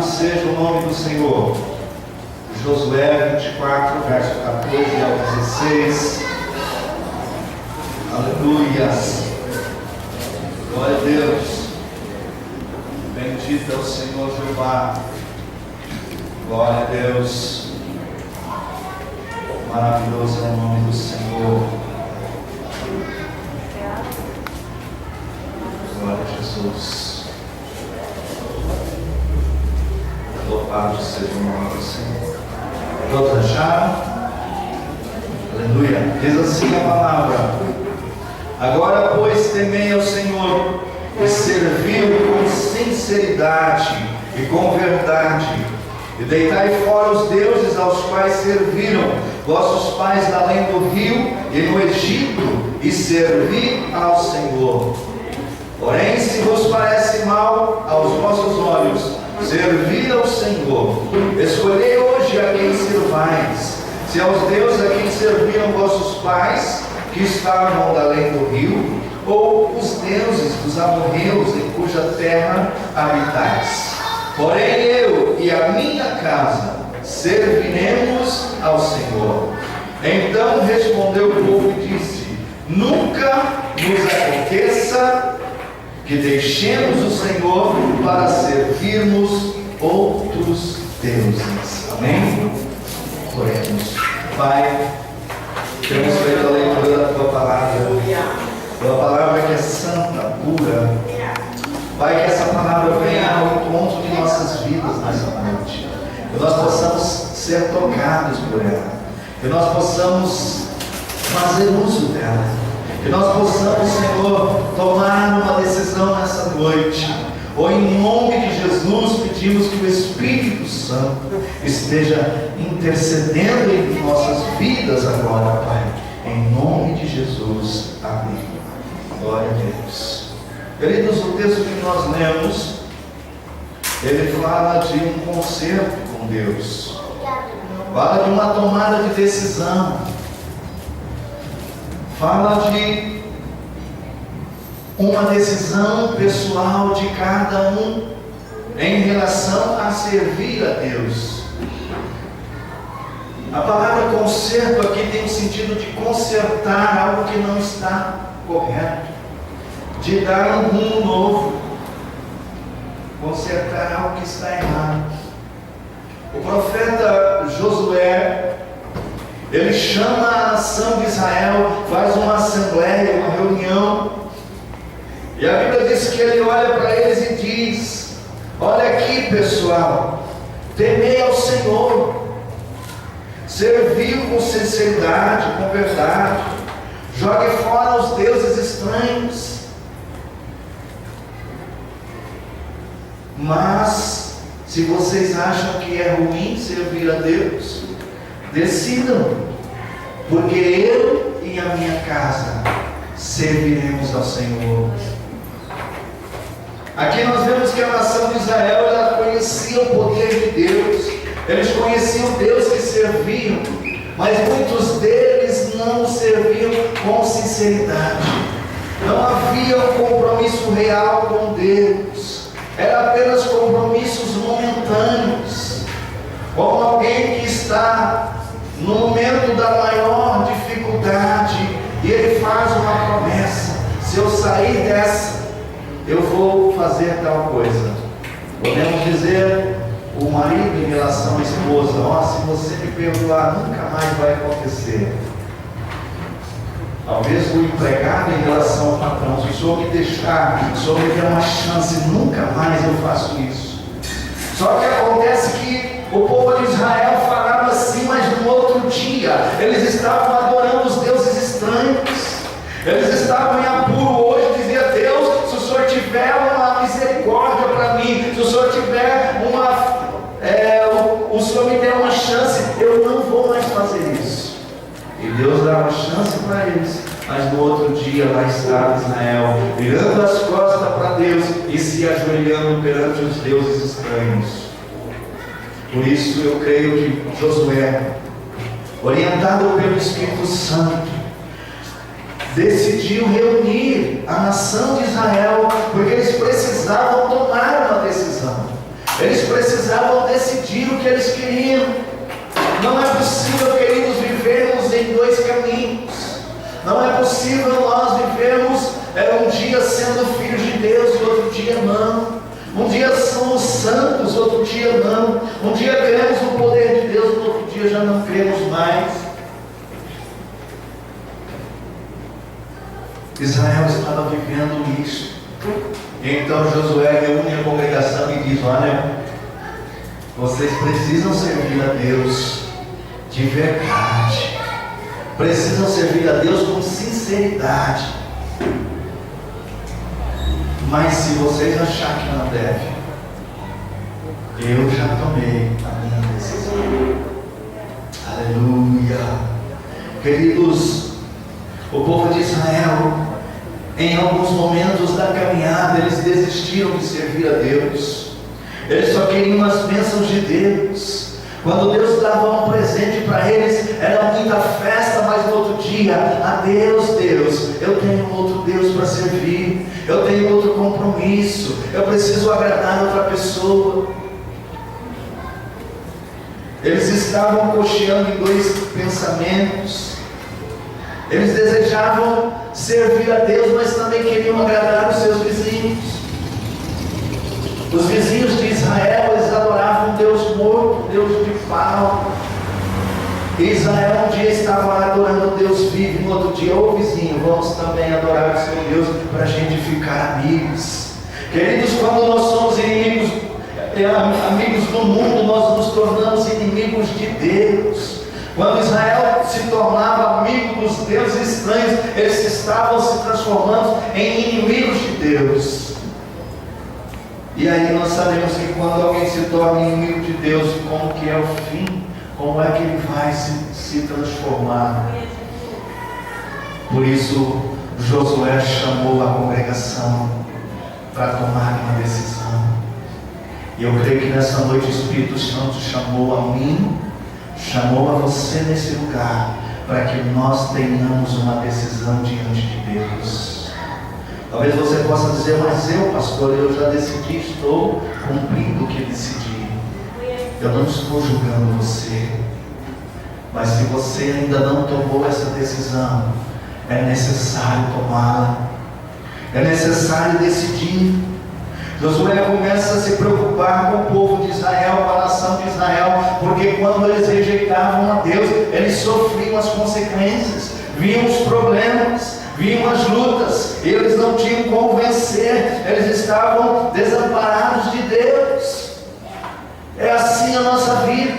seja o nome do Senhor. Josué 24, verso 14 ao 16. Aleluias. Glória a Deus. Bendito é o Senhor Jeová. Glória a Deus. Maravilhoso é o nome do Senhor. Glória a Jesus. Louvado seja o nome do Senhor. Todos acharam? Aleluia. Diz assim a palavra: agora, pois, temei ao Senhor e servi-o com sinceridade e com verdade, e deitai fora os deuses aos quais serviram vossos pais além do rio e no Egito, e servi ao Senhor. Porém, se vos parece mal aos vossos olhos servir ao Senhor, escolhei hoje a quem servais, se aos deuses a quem serviram vossos pais, que estavam além do rio, ou os deuses dos amorreus em cuja terra habitais. Porém eu e a minha casa serviremos ao Senhor. Então respondeu o povo e disse: nunca nos aconteça que deixemos o Senhor para servirmos outros deuses. Amém? Oremos. Pai, temos feito a leitura da Tua Palavra. Tua Palavra que é santa, pura. Pai, que essa palavra venha ao encontro de nossas vidas nessa noite. Que nós possamos ser tocados por ela. Que nós possamos fazer uso dela. Que nós possamos, Senhor, tomar uma decisão nessa noite. Ou em nome de Jesus, pedimos que o Espírito Santo esteja intercedendo em nossas vidas agora, Pai. Em nome de Jesus. Amém. Glória a Deus. Queridos, o texto que nós lemos, ele fala de um concerto com Deus. Fala de uma tomada de decisão. Fala de uma decisão pessoal de cada um em relação a servir a Deus. A palavra conserto aqui tem o sentido de consertar algo que não está correto, de dar um rumo novo, consertar algo que está errado. O profeta Josué, ele chama a nação de Israel, faz uma assembleia, uma reunião, e a Bíblia diz que ele olha para eles e diz: olha aqui, pessoal, temei ao Senhor, serviu com sinceridade, com verdade, jogue fora os deuses estranhos. Mas, se vocês acham que é ruim servir a Deus, decidam, porque eu e a minha casa serviremos ao Senhor. Aqui nós vemos que a nação de Israel, ela conhecia o poder de Deus, eles conheciam o Deus que serviam, mas muitos deles não serviam com sinceridade, não havia um compromisso real com Deus, era apenas compromissos momentâneos, como alguém que está no momento da maior dificuldade e ele faz uma promessa: se eu sair dessa, eu vou fazer tal coisa. Podemos dizer, o marido em relação à esposa: ó, se você me perdoar, nunca mais vai acontecer. Talvez o empregado em relação ao patrão: se o senhor me deixar, se o senhor me der uma chance, nunca mais eu faço isso. Só que acontece que o povo de Israel falava assim, mas no outro dia eles estavam adorando os deuses estranhos, eles estavam em apuro. Hoje dizia: Deus, se o Senhor tiver uma misericórdia para mim, se o Senhor tiver o Senhor me der uma chance, eu não vou mais fazer isso. E Deus dá uma chance para eles, mas no outro dia lá estava Israel, virando as costas para Deus e se ajoelhando perante os deuses estranhos. Por isso eu creio que Josué, orientado pelo Espírito Santo, decidiu reunir a nação de Israel, porque eles precisavam tomar uma decisão. Eles precisavam decidir o que eles queriam. Não é possível, queridos, vivermos em dois caminhos. Não é possível nós vivermos um dia sendo filhos de Deus e outro dia não. Um dia somos santos, outro dia não. Um dia cremos no poder de Deus, outro dia já não cremos mais. Israel estava vivendo isso. Então Josué reúne a congregação e diz: olha, vocês precisam servir a Deus de verdade, precisam servir a Deus com sinceridade. Mas se vocês acharem que não devem, eu já tomei a minha decisão. Aleluia. Queridos, o povo de Israel, em alguns momentos da caminhada, eles desistiram de servir a Deus. Eles só queriam as bênçãos de Deus. Quando Deus dava um presente para eles, era muita festa, mas no outro dia: adeus Deus, eu tenho outro Deus para servir, eu tenho outro compromisso, eu preciso agradar outra pessoa. Eles estavam cocheando em dois pensamentos. Eles desejavam servir a Deus, mas também queriam agradar os seus vizinhos. Os vizinhos de Israel, eles adoravam um Deus morto, Deus de pau. E Israel um dia estava adorando Deus vivo, e no outro dia: ô vizinho, vamos também adorar o seu Deus para a gente ficar amigos. Queridos, quando nós somos amigos do mundo, nós nos tornamos inimigos de Deus. Quando Israel se tornava amigo dos deuses estranhos, eles estavam se transformando em inimigos de Deus. E aí nós sabemos que quando alguém se torna inimigo de Deus, como que é o fim? Como é que ele vai se transformar? Por isso Josué chamou a congregação para tomar uma decisão. E eu creio que nessa noite o Espírito Santo chamou a mim, chamou a você nesse lugar, para que nós tenhamos uma decisão diante de Deus. Talvez você possa dizer: mas pastor, eu já decidi, estou cumprindo o que decidi. Eu não estou julgando você, mas se você ainda não tomou essa decisão, é necessário tomá-la, é necessário decidir. Josué começa a se preocupar com o povo de Israel, com a nação de Israel, porque quando eles rejeitavam a Deus, eles sofriam as consequências, viam os problemas, viam as lutas, e eles não tinham como vencer, eles estavam desamparados de Deus. É assim a nossa vida.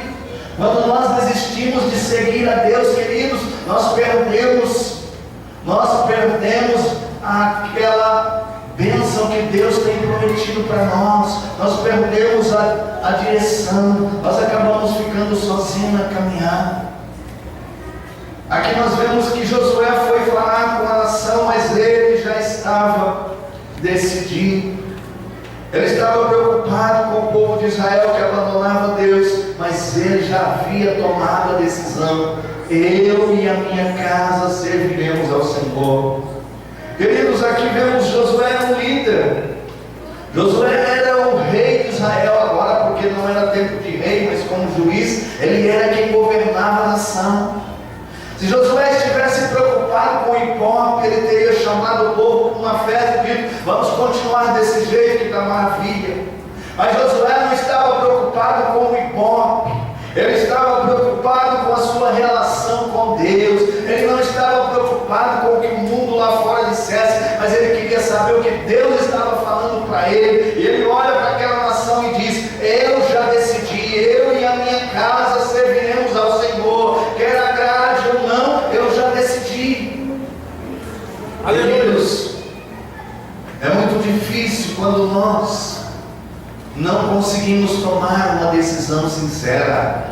Quando nós desistimos de seguir a Deus, queridos, nós perdemos aquela bênção que Deus tem prometido para nós. Nós perdemos a direção, nós acabamos ficando sozinhos na caminhada. Aqui nós vemos que Josué foi falar com a nação, mas ele já estava decidido. Ele estava preocupado com o povo de Israel que abandonava Deus, mas ele já havia tomado a decisão: eu e a minha casa serviremos ao Senhor. Queridos, aqui vemos Josué era um líder. Josué era o rei de Israel agora, porque não era tempo de rei, mas como juiz, ele era quem governava a nação. Se Josué estivesse preocupado com o Ibope, ele teria chamado o povo para uma festa e dito: vamos continuar desse jeito que está maravilha. Mas Josué não estava preocupado com o Ibope, ele estava preocupado com a sua relação com Deus. Ele não estava preocupado com o que o mundo lá fora dissesse, mas ele queria saber o que Deus estava falando para ele. E ele olha para aquela nação e diz: eu já decidi, eu e a minha casa serviremos ao Senhor, quer agrade ou não, eu já decidi. Queridos, é muito difícil quando nós não conseguimos tomar uma decisão sincera.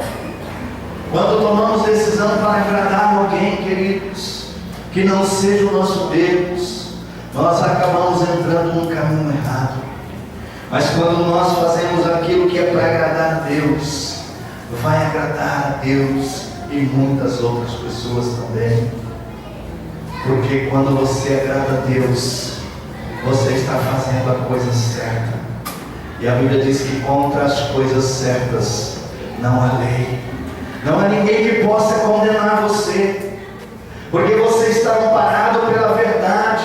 Quando tomamos decisão para agradar alguém, queridos, que não seja o nosso Deus, nós acabamos entrando num caminho errado. Mas quando nós fazemos aquilo que é para agradar a Deus, vai agradar a Deus e muitas outras pessoas também. Porque quando você agrada a Deus, você está fazendo a coisa certa. E a Bíblia diz que contra as coisas certas não há lei. Não há ninguém que possa condenar você, porque você está amparado pela verdade.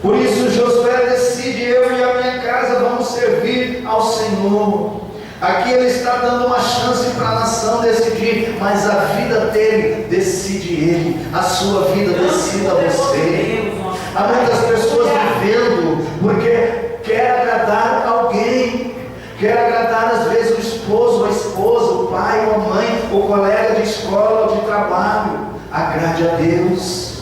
Por isso Josué decide: eu e a minha casa vamos servir ao Senhor. Aqui ele está dando uma chance para a nação decidir, mas a vida dele decide ele, a sua vida decida você. Há muitas pessoas vivendo porque quer agradar alguém, quer agradar às vezes o esposo, a esposa, o pai, a mãe, o colega de escola ou de trabalho. Agrade a Deus.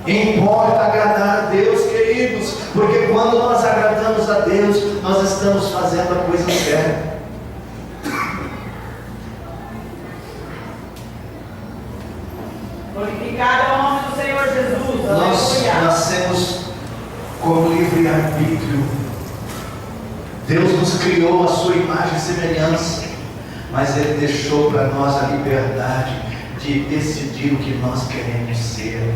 Importa agradar a Deus, queridos, porque quando nós agradamos a Deus, nós estamos fazendo a coisa certa. Glorificado é o nome do Senhor Jesus. Nós nascemos com livre-arbítrio. Deus nos criou a sua imagem e semelhança, mas Ele deixou para nós a liberdade de decidir o que nós queremos ser.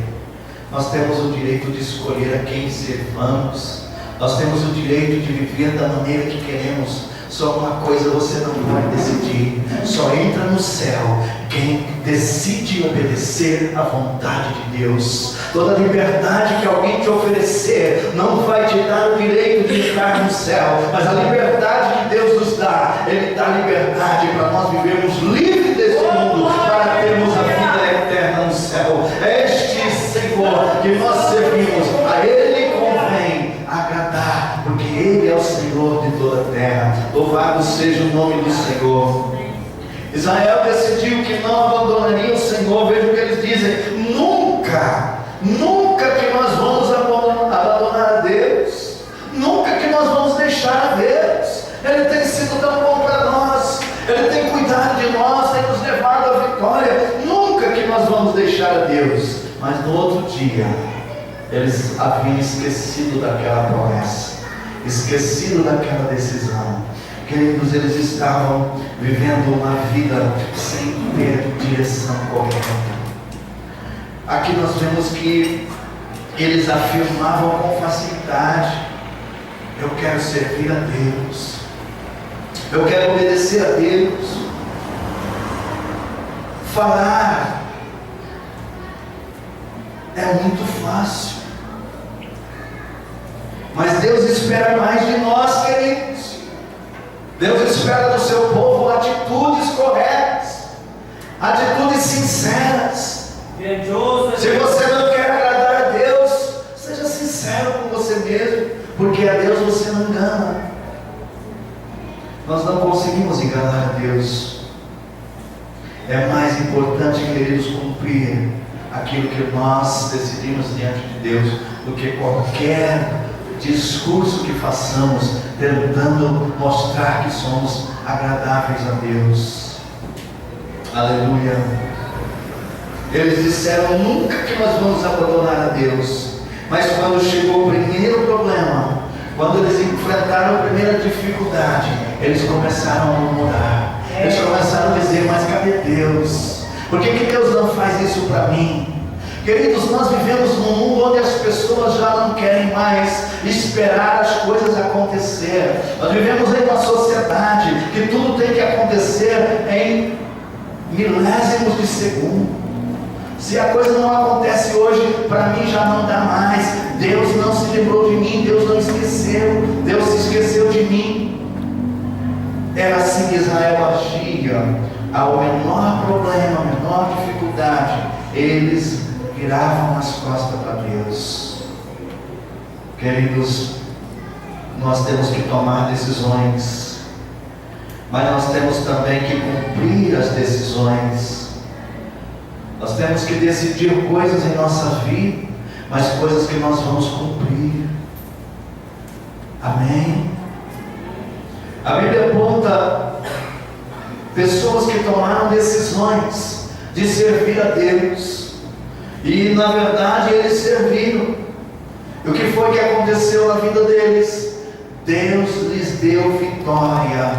Nós temos o direito de escolher a quem servamos. Nós temos o direito de viver da maneira que queremos. Só uma coisa você não pode decidir: só entra no céu quem decide obedecer à vontade de Deus. Toda liberdade que alguém te oferecer não vai te dar o direito de entrar no céu, mas a liberdade que Deus nos dá, Ele dá liberdade para nós vivermos livres desse mundo, para termos a vida eterna no céu. É este Senhor que nós servimos, a Ele convém agradar, porque Ele é o Senhor de toda a terra. Louvado seja o nome do Senhor. Israel decidiu que não abandonaria o Senhor. Veja o que eles dizem: nunca que nós vamos abandonar a Deus, nunca que nós vamos deixar a Deus. Ele tem sido tão bom para nós, Ele tem cuidado de nós, tem nos levado à vitória. Nunca que nós vamos deixar a Deus. Mas no outro dia, eles haviam esquecido daquela promessa, esquecido daquela decisão. Queridos, eles estavam vivendo uma vida sem ter direção correta. Aqui nós vemos que eles afirmavam com facilidade: eu quero servir a Deus, eu quero obedecer a Deus. Falar é muito fácil, mas Deus espera mais de nós, queridos. Deus espera do seu povo atitudes corretas, atitudes sinceras. Se você não quer agradar a Deus, seja sincero com você mesmo, porque a Deus você não engana. Nós não conseguimos enganar a Deus. É mais importante, queridos, cumprir aquilo que nós decidimos diante de Deus, do que qualquer discurso que façamos tentando mostrar que somos agradáveis a Deus. Aleluia. Eles disseram: nunca que nós vamos abandonar a Deus. Mas quando chegou o primeiro problema, quando eles enfrentaram a primeira dificuldade, eles começaram a murmurar. Eles começaram a dizer: mas cadê Deus? Por que Deus não faz isso para mim? Queridos, nós vivemos num mundo onde as pessoas já não querem mais esperar as coisas acontecer. Nós vivemos em uma sociedade que tudo tem que acontecer em milésimos de segundo. Se a coisa não acontece hoje, para mim já não dá mais. Deus não se lembrou de mim, Deus não esqueceu, Deus se esqueceu de mim. Era assim que Israel agia. Ao menor problema, a menor dificuldade, eles viravam as costas para Deus. Queridos, nós temos que tomar decisões, mas nós temos também que cumprir as decisões. Nós temos que decidir coisas em nossa vida, mas coisas que nós vamos cumprir. Amém? A Bíblia aponta pessoas que tomaram decisões de servir a Deus, e na verdade eles serviram. E o que foi que aconteceu na vida deles? Deus lhes deu vitória.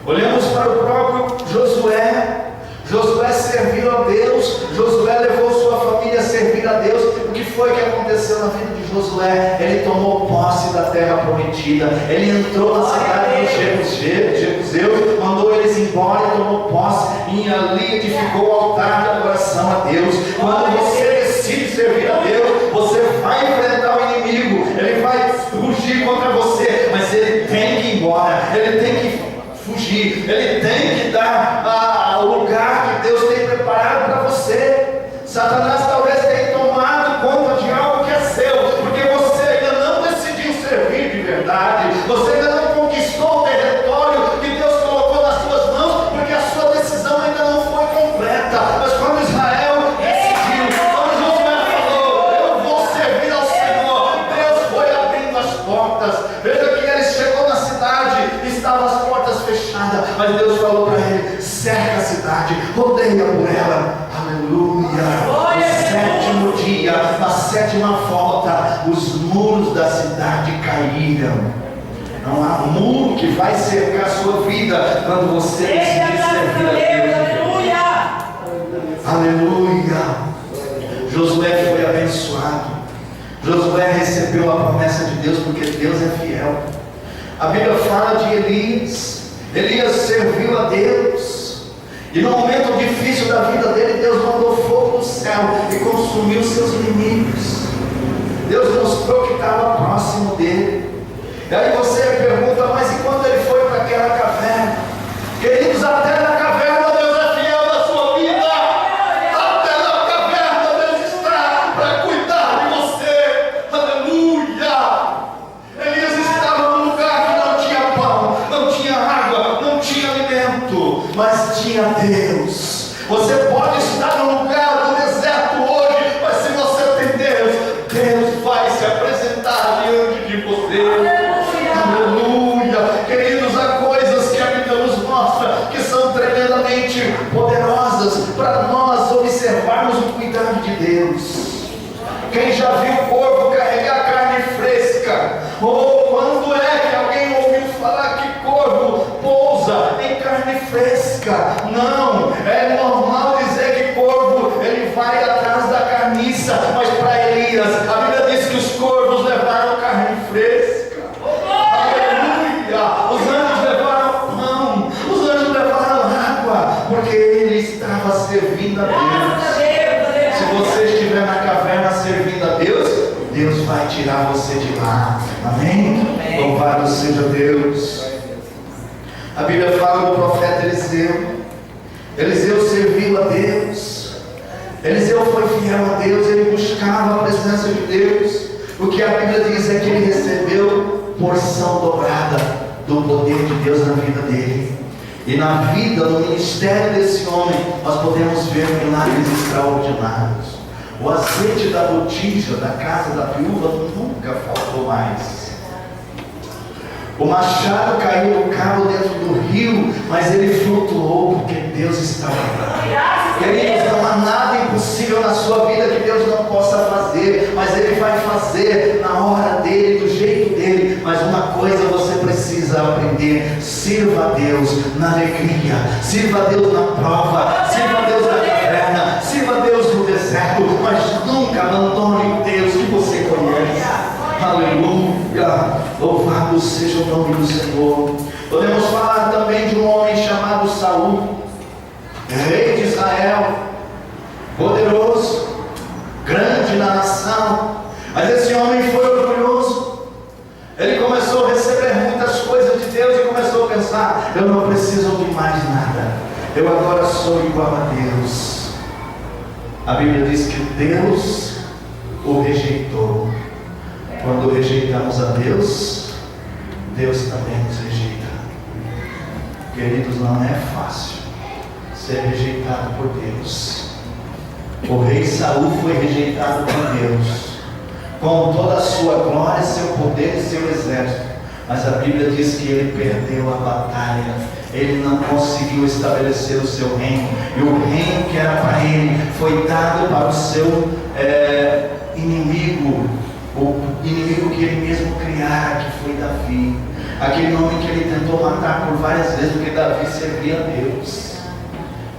Olhamos para o próprio Josué. Josué serviu a Deus, Josué levou sua família a servir a Deus. O que foi que aconteceu na vida de Josué? Ele tomou posse da terra prometida. Ele entrou na cidade dos Jebuseus, mandou eles embora e tomou posse. E ali edificou o altar de adoração a Deus. Quando você decide servir a Deus, você vai enfrentar o inimigo. Ele vai fugir contra você, mas ele tem que ir embora. Ele tem que fugir. Ele tem que dar o lugar que Deus tem preparado para você. Satanás talvez tenha tomado conta de algo que é seu, porque você ainda não decidiu servir de verdade. Você ainda não conquistou o território que Deus colocou nas suas mãos, porque a sua decisão ainda não foi completa. Mas quando Israel decidiu, quando Josué falou, eu vou servir ao Senhor, Deus foi abrindo as portas. Veja que ele chegou na cidade e estavam as portas fechadas, mas Deus falou para ele: cerca a cidade, rodeia por ela. Aleluia. No sétimo dia, na sétima volta, os muros da cidade caíram. Não há muro que vai cercar a sua vida quando você decidir servir a Deus. Aleluia. Josué foi abençoado. Josué recebeu a promessa de Deus, porque Deus é fiel. A Bíblia fala de Elias. Elias serviu a Deus. E no momento difícil da vida dele, Deus mandou fogo do céu e consumiu seus inimigos. Deus mostrou que estava próximo dele. E aí você pergunta: mas e quando ele foi para aquela caverna? Queridos, até na caverna Deus é fiel na sua vida. Até na caverna Deus está para cuidar de você. Aleluia. Elias estava num lugar que não tinha pão, não tinha água, não tinha alimento, mas tinha Deus. Você pode estar no lugar do deserto hoje, mas se você tem Deus, Deus vai se apresentar diante de você. Aleluia. Queridos, há coisas que a Bíblia nos mostra que são tremendamente poderosas para nós observarmos o cuidado de Deus. Quem já viu o corvo carregar carne fresca? Ou quando é que alguém ouviu falar que corvo pousa em carne fresca? Não, é normal dizer que corvo ele vai atrás da carniça, mas para Elias a Bíblia diz que os corvos levaram carne fresca. Aleluia. Os anjos levaram pão, os anjos levaram água, porque ele estava servindo a Deus. Se você estiver na caverna servindo a Deus, Deus vai tirar você de lá. Amém? Louvado seja Deus. A Bíblia fala do profeta Eliseu. Eliseu serviu a Deus. Eliseu foi fiel a Deus. Ele buscava a presença de Deus. O que a Bíblia diz é que ele recebeu porção dobrada do poder de Deus na vida dele. E na vida, no ministério desse homem, nós podemos ver milagres extraordinários. O azeite da botija da casa da viúva nunca faltou mais. O machado caiu no cabo dentro do rio, mas ele flutuou porque Deus estava lá. Queridos, não há nada impossível na sua vida que Deus não possa fazer, mas Ele vai fazer na hora dele, do jeito dele. Mas uma coisa você precisa aprender: sirva a Deus na alegria, sirva a Deus na prova, sirva a Deus na caverna, sirva a Deus no deserto, mas nunca abandone o Deus que você conhece. Aleluia, louvado seja o nome do Senhor. Podemos falar também de um homem chamado Saul, rei de Israel, poderoso, grande na nação, mas esse homem foi orgulhoso. Ele começou a receber muitas coisas de Deus e começou a pensar: eu não preciso de mais nada, eu agora sou igual a Deus. A Bíblia diz que Deus o rejeitou. Quando rejeitamos a Deus, Deus também nos rejeita. Queridos, não é fácil ser rejeitado por Deus. O rei Saul foi rejeitado por Deus, com toda a sua glória, seu poder e seu exército. Mas a Bíblia diz que ele perdeu a batalha. Ele não conseguiu estabelecer o seu reino. E o reino que era para ele foi dado para o seu inimigo. O inimigo que ele mesmo criara, que foi Davi. Aquele homem que ele tentou matar por várias vezes, porque Davi servia a Deus.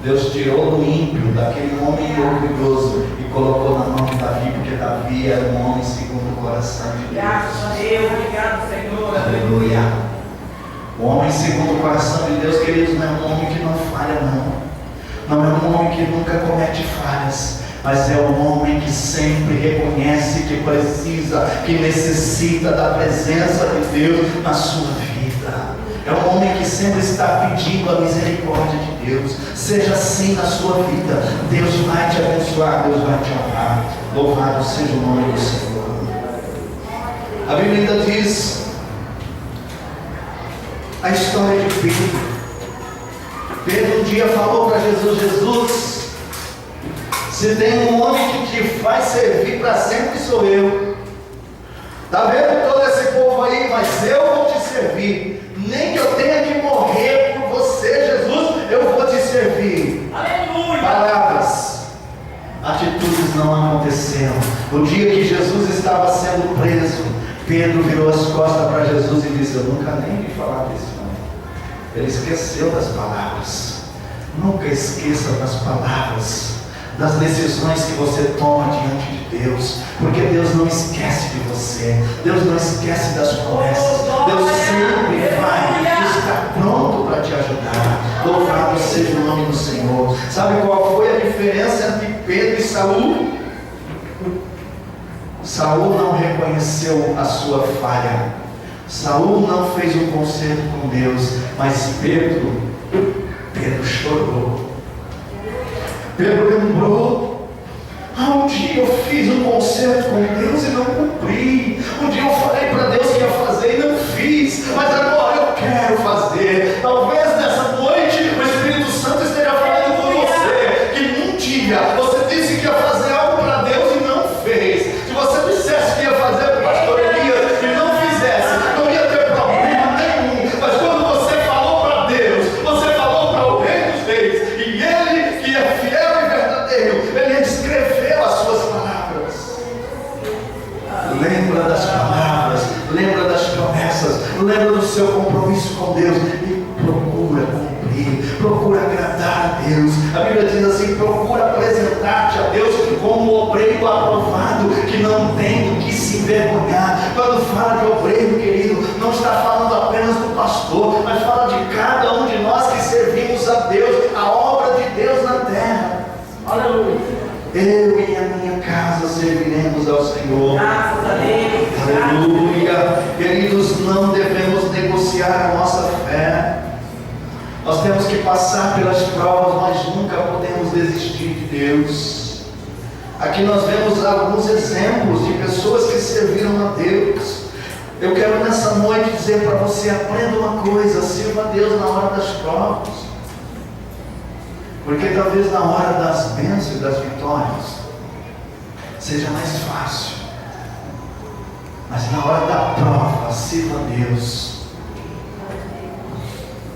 Deus tirou do ímpio, daquele homem orgulhoso, e colocou na mão de Davi, porque Davi era um homem segundo o coração de Deus. Graças a Deus, obrigado, Senhor. Aleluia. O homem segundo o coração de Deus, queridos, não é um homem que não falha, não. Não é um homem que nunca comete falhas, mas é um homem que sempre reconhece que precisa, que necessita da presença de Deus na sua vida. É um homem que sempre está pedindo a misericórdia de Deus. Seja assim na sua vida. Deus vai te abençoar, Deus vai te honrar. Louvado seja o nome do Senhor. A Bíblia ainda diz a história de Pedro. Pedro um dia falou para Jesus: Jesus, se tem um homem que te faz servir para sempre, sou eu. Está vendo todo esse povo aí? Mas eu vou te servir. Nem que eu tenha que morrer por você, Jesus, eu vou te servir. Aleluia. Palavras, atitudes não aconteceram. No dia que Jesus estava sendo preso, Pedro virou as costas para Jesus e disse: eu nunca nem vi falar desse homem. Ele esqueceu das palavras. Nunca esqueça das palavras, das decisões que você toma diante de Deus, porque Deus não esquece de você. Deus não esquece das promessas. Deus sempre vai estar pronto para te ajudar. Louvado seja o nome do Senhor. Sabe qual foi a diferença entre Pedro e Saul? Saul não reconheceu a sua falha. Saul não fez um concerto com Deus, mas Pedro chorou. Pedro lembrou: um dia eu fiz um concerto com Deus e não cumpri. Um dia eu falei para Deus que ia fazer e não fiz, mas agora eu quero fazer. Talvez nessa noite o Espírito Santo esteja falando com você que um dia você disse que ia fazer algo para Deus e não fez. Se você dissesse que ia fazer para o pastor Elias e não fizesse, não ia ter problema nenhum. Mas quando você falou para Deus, você falou para o Rei dos Reis, e Ele que é fiel e verdadeiro, Ele escreveu as suas palavras. Lembra das palavras, lembra das promessas, lembra do seu compromisso com Deus e procura cumprir, procura agradar a Deus. A Bíblia diz assim: procura apresentar-te a Deus como um obreiro aprovado, que não tem do que se envergonhar. Quando fala de obreiro, querido, não está falando apenas do pastor, mas fala de cada um de nós que servimos a Deus, a obra de Deus na terra. Aleluia. Eu e a minha casa serviremos ao Senhor. Graças a Deus. Aleluia. Queridos, não devemos negociar a nossa fé. Nós temos que passar pelas provas, mas nunca podemos desistir de Deus. Aqui nós vemos alguns exemplos de pessoas que serviram a Deus. Eu quero nessa noite dizer para você: aprenda uma coisa, sirva a Deus na hora das provas. Porque talvez na hora das bênçãos e das vitórias seja mais fácil, mas na hora da prova, sirva a Deus.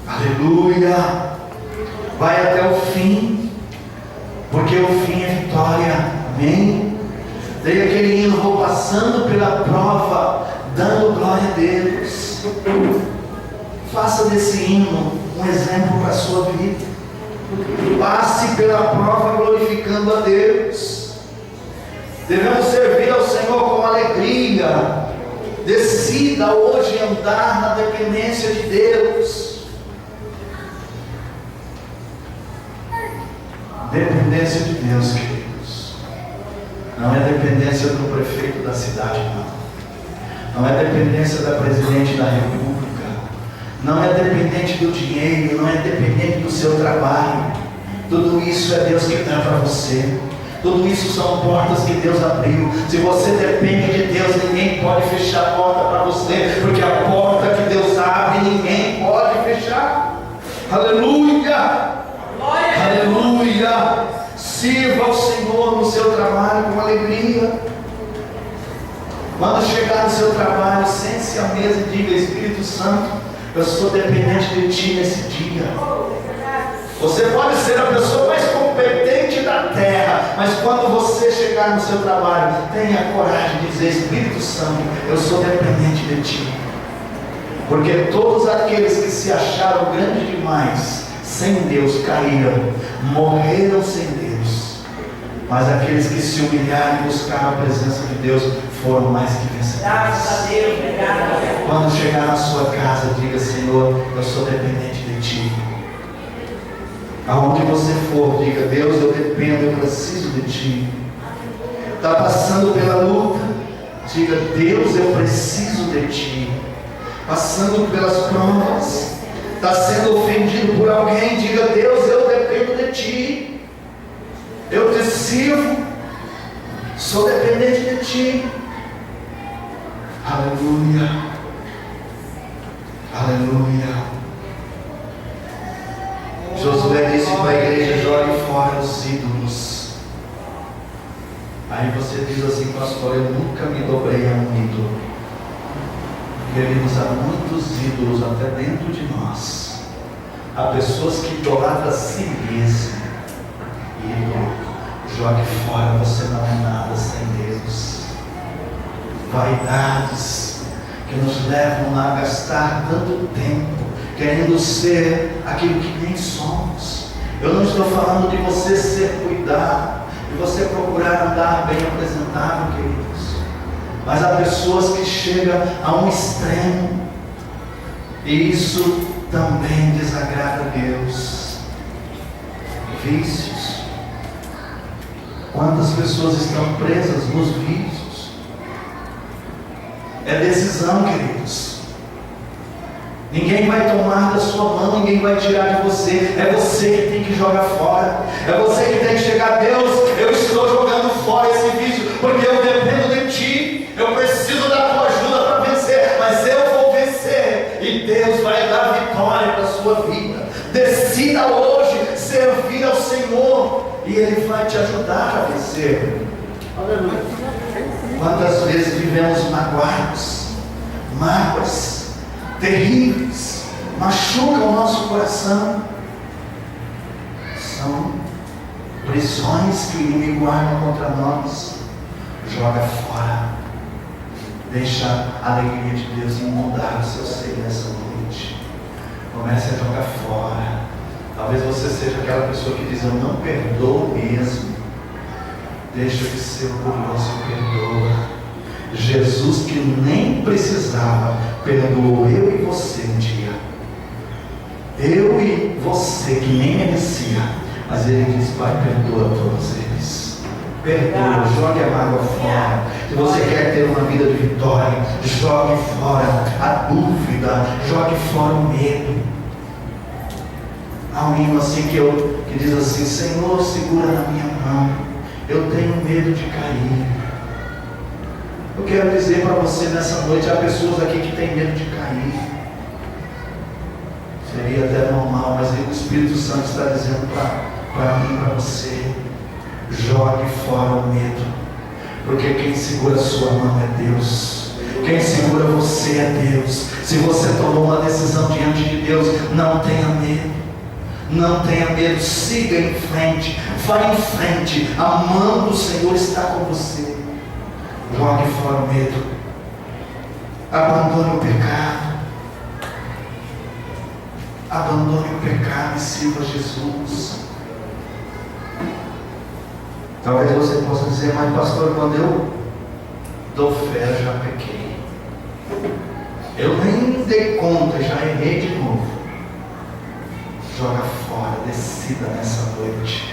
Aleluia. Vai até o fim, porque o fim é vitória. Amém? Daí aquele hino: vou passando pela prova, dando glória a Deus. Faça desse hino um exemplo para a sua vida. Passe pela prova glorificando a Deus. Devemos servir ao Senhor com alegria. Decida hoje andar na dependência de Deus. Dependência de Deus, queridos, não é dependência do prefeito da cidade, não é dependência da presidente da república, não é dependente do dinheiro, não é dependente do seu trabalho. Tudo isso é Deus que dá para você. Tudo isso são portas que Deus abriu. Se você depende de Deus, ninguém pode fechar a porta para você, porque a porta que Deus abre, ninguém pode fechar. Aleluia! Aleluia! Sirva ao Senhor no seu trabalho com alegria. Quando chegar no seu trabalho, sente-se à mesa e diga: Espírito Santo, eu sou dependente de Ti nesse dia. Você pode ser a pessoa mais competente da terra, mas quando você chegar no seu trabalho, tenha a coragem de dizer: Espírito Santo, eu sou dependente de Ti. Porque todos aqueles que se acharam grandes demais sem Deus caíram, morreram sem Deus. Mas aqueles que se humilharam e buscaram a presença de Deus foram mais que vencedores. Graças a Deus, obrigado. Quando chegar na sua casa, diga: Senhor, eu sou dependente de Ti. Aonde você for, diga: Deus, eu dependo, eu preciso de Ti. Está passando pela luta, diga: Deus, eu preciso de Ti. Passando pelas provas, está sendo ofendido por alguém, diga: Deus, eu dependo de Ti. Eu te sirvo, sou dependente de Ti. Aleluia, aleluia. Josué disse para a igreja: jogue fora os ídolos. Aí você diz assim: pastor, eu nunca me dobrei a um ídolo. Queridos, há muitos ídolos até dentro de nós. Há pessoas que idolatram a si mesmo. Ídolo, jogue fora, você não é nada sem Deus. Vaidades que nos levam a gastar tanto tempo querendo ser aquilo que nem somos. Eu não estou falando de você ser cuidado, de você procurar andar bem apresentável, queridos. Mas há pessoas que chegam a um extremo, e isso também desagrada a Deus. Vícios. Quantas pessoas estão presas nos vícios? É decisão, queridos. Ninguém vai tomar da sua mão, ninguém vai tirar de você. É você que tem que jogar fora. É você que tem que chegar: Deus, eu estou jogando fora esse vício, porque eu dependo de Ti. Eu preciso da Tua ajuda para vencer, mas eu vou vencer. E Deus vai dar vitória para a sua vida. Decida hoje servir ao Senhor, e Ele vai te ajudar a vencer. Aleluia. Quantas vezes vivemos magoados, mágoas terríveis, machucam o nosso coração. São prisões que o inimigo arma contra nós. Joga fora. Deixa a alegria de Deus inundar o seu ser nessa noite. Comece a jogar fora. Talvez você seja aquela pessoa que diz: eu não perdoo mesmo. Deixa de ser orgulhoso e perdoa. Jesus, que nem precisava, perdoou eu e você um dia. Eu e você, que nem merecia, mas Ele disse: Pai, perdoa todos eles. Perdoa, jogue a mágoa fora. Se você quer ter uma vida de vitória, jogue fora a dúvida, jogue fora o medo. Há um hino assim que diz assim: Senhor, segura na minha mão, eu tenho medo de cair. Eu quero dizer para você nessa noite: há pessoas aqui que têm medo de cair. Seria até normal, mas o Espírito Santo está dizendo para mim e para você: jogue fora o medo, porque quem segura a sua mão é Deus. Quem segura você é Deus. Se você tomou uma decisão diante de Deus, não tenha medo. Não tenha medo, siga em frente, vá em frente. A mão do Senhor está com você. Jogue fora o medo. Abandone o pecado. Abandone o pecado e sirva Jesus. Talvez você possa dizer: mas pastor, quando eu dou fé, eu já pequei. Eu nem dei conta, já errei de novo. Joga fora, decida nessa noite.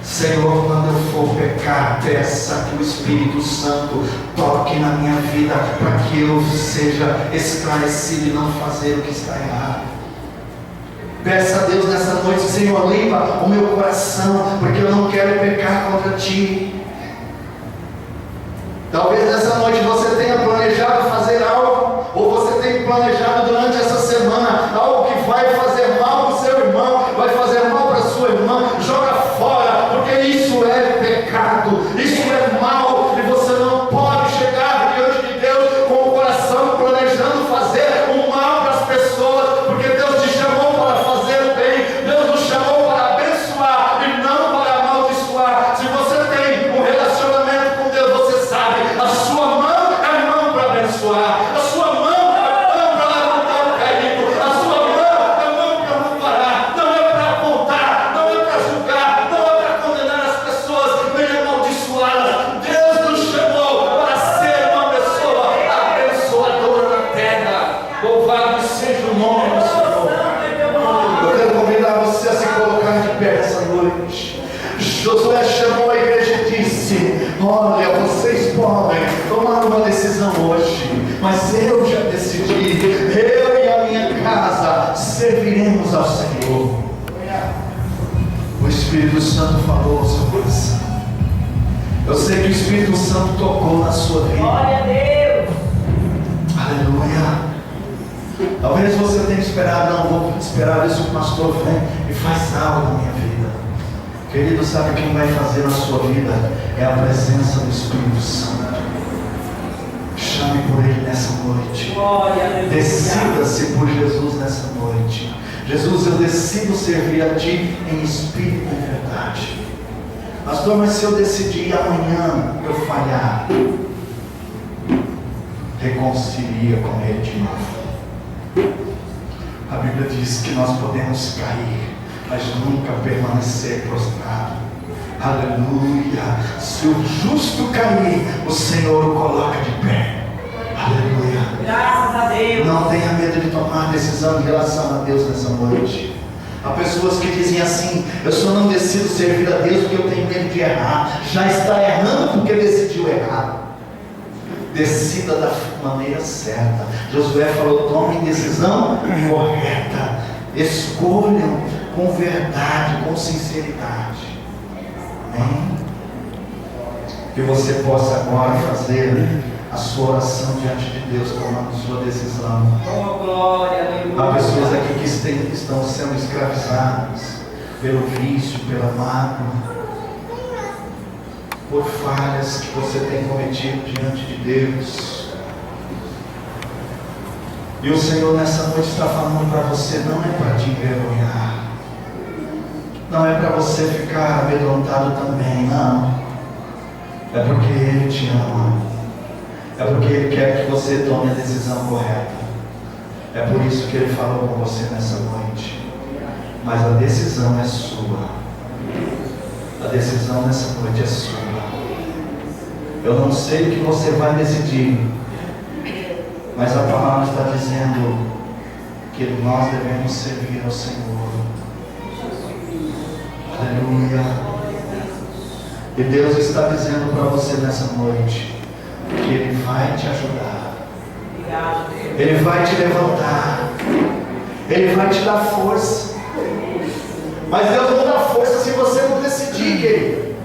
Senhor, quando eu for pecar, peça que o Espírito Santo toque na minha vida, para que eu seja esclarecido e não fazer o que está errado. Peça a Deus nessa noite: Senhor, limpa o meu coração, porque eu não quero pecar contra Ti. Talvez nessa noite você tenha planejado fazer algo, ou você tenha planejado durante essa semana algo que vai fazer mal para o seu irmão, vai fazer mal para a sua irmã. Joga fora, porque isso é pecado, isso é mal, e você não pode chegar diante de Deus com o coração planejando fazer o mal para as pessoas, porque Deus te chamou para fazer o bem. Deus nos chamou para abençoar e não para amaldiçoar. Se você tem um relacionamento com Deus, você sabe: a sua mão é mão para abençoar, a sua mão é mão para levantar O Espírito Santo falou ao seu coração. Eu sei que o Espírito Santo tocou na sua vida. Glória a Deus. Aleluia. Talvez você tenha esperado, não vou esperar isso que o pastor vem e faz algo na minha vida. Querido, sabe quem vai fazer na sua vida? É a presença do Espírito Santo. Chame por Ele nessa noite. Glória a Deus. Decida-se por Jesus nessa noite. Jesus, eu decido servir a Ti em espírito e verdade. Pastor, mas se eu decidir amanhã eu falhar, reconcilia com Ele de novo. A Bíblia diz que nós podemos cair, mas nunca permanecer prostrado. Aleluia. Se o justo cair, o Senhor o coloca de pé. Aleluia. Graças a Deus. Não tenha medo de tomar decisão em relação a Deus nessa noite. Há pessoas que dizem assim: eu só não decido servir a Deus porque eu tenho medo de errar. Já está errando porque decidiu errar. Decida da maneira certa. Josué falou: tomem decisão correta. Escolham com verdade, com sinceridade. Amém? Que você possa agora fazer a sua oração diante de Deus, tomando sua decisão. Oh, glória, aleluia. Há pessoas aqui que estão sendo escravizadas pelo vício, pela mágoa, por falhas que você tem cometido diante de Deus. E o Senhor nessa noite está falando para você: não é para te envergonhar, não é para você ficar amedrontado também, não. É porque Ele te ama. É porque Ele quer que você tome a decisão correta. É por isso que Ele falou com você nessa noite. Mas a decisão é sua. A decisão nessa noite é sua. Eu não sei o que você vai decidir, mas a palavra está dizendo que nós devemos servir ao Senhor. Aleluia. E Deus está dizendo para você nessa noite que Ele vai te ajudar, Ele vai te levantar, Ele vai te dar força. Mas Deus não dá força se você não decidir, querido.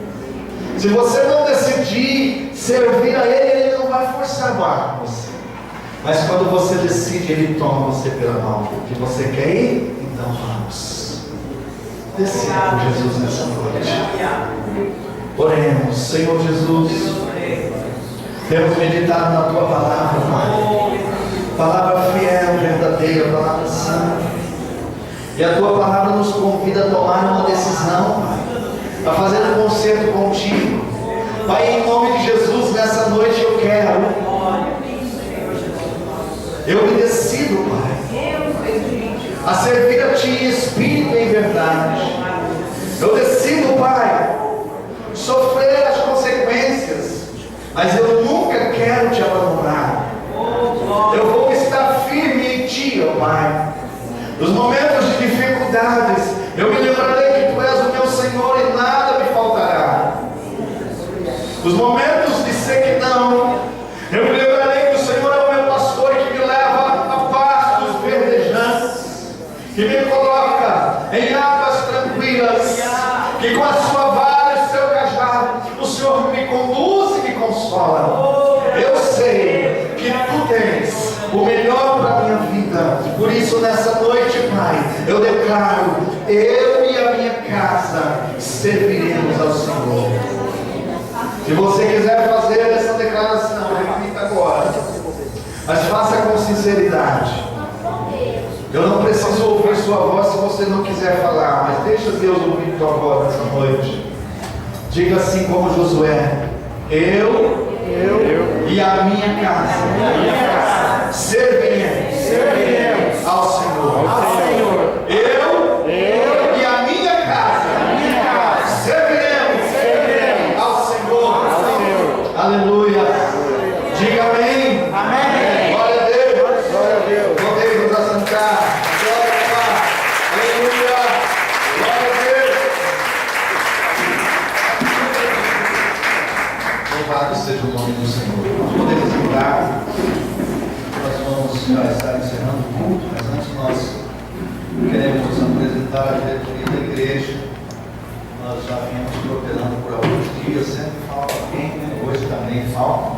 Se você não decidir servir a Ele, Ele não vai forçar a barra com você. Mas quando você decide, Ele toma você pela mão. Que você quer ir? Então vamos. Decida por Jesus nessa noite. Oremos. Senhor Jesus, temos meditado na Tua palavra, Pai. Palavra fiel, verdadeira, palavra santa. E a Tua palavra nos convida a tomar uma decisão, Pai, a fazer um concerto contigo. Pai, em nome de Jesus, nessa noite eu quero. Eu me decido, Pai, a servir a Ti em espírito e em verdade. Eu decido, Pai, sofrer as consequências, mas eu nunca quero Te abandonar. Eu vou estar firme em Ti, ó Pai. Nos momentos de dificuldades, eu me lembrarei que Tu és o meu Senhor e nada me faltará. Nos momentos de sequidão, eu me lembrarei que o Senhor é o meu pastor que me leva a pastos verdejantes, que me coloca em águas tranquilas, que com a sua vara e o seu cajado, o Senhor me conduz e me consola. Eu sei que Tu tens o melhor para a minha vida. Por isso nessa noite, Pai, eu declaro: eu e a minha casa serviremos ao Senhor. Se você quiser fazer essa declaração, repita agora, mas faça com sinceridade. Eu não preciso ouvir sua voz se você não quiser falar, mas deixa Deus ouvir tua voz nessa noite. Diga assim como Josué: eu e a minha casa serviremos ao Senhor. Eu e a minha casa serviremos ao Senhor. Aleluia. Diga amém. Amém. Glória a Deus. Glória a Deus. Podemos assentar. Glória a Deus. Aleluia. Glória a Deus. Louvado seja o nome do Senhor. Nós podemos orar. Nós vamos já estar encerrando o culto, mas antes nós queremos nos apresentar. da diretoria da igreja. Nós já viemos protelando por alguns dias, sempre falta alguém, né? Hoje também falta.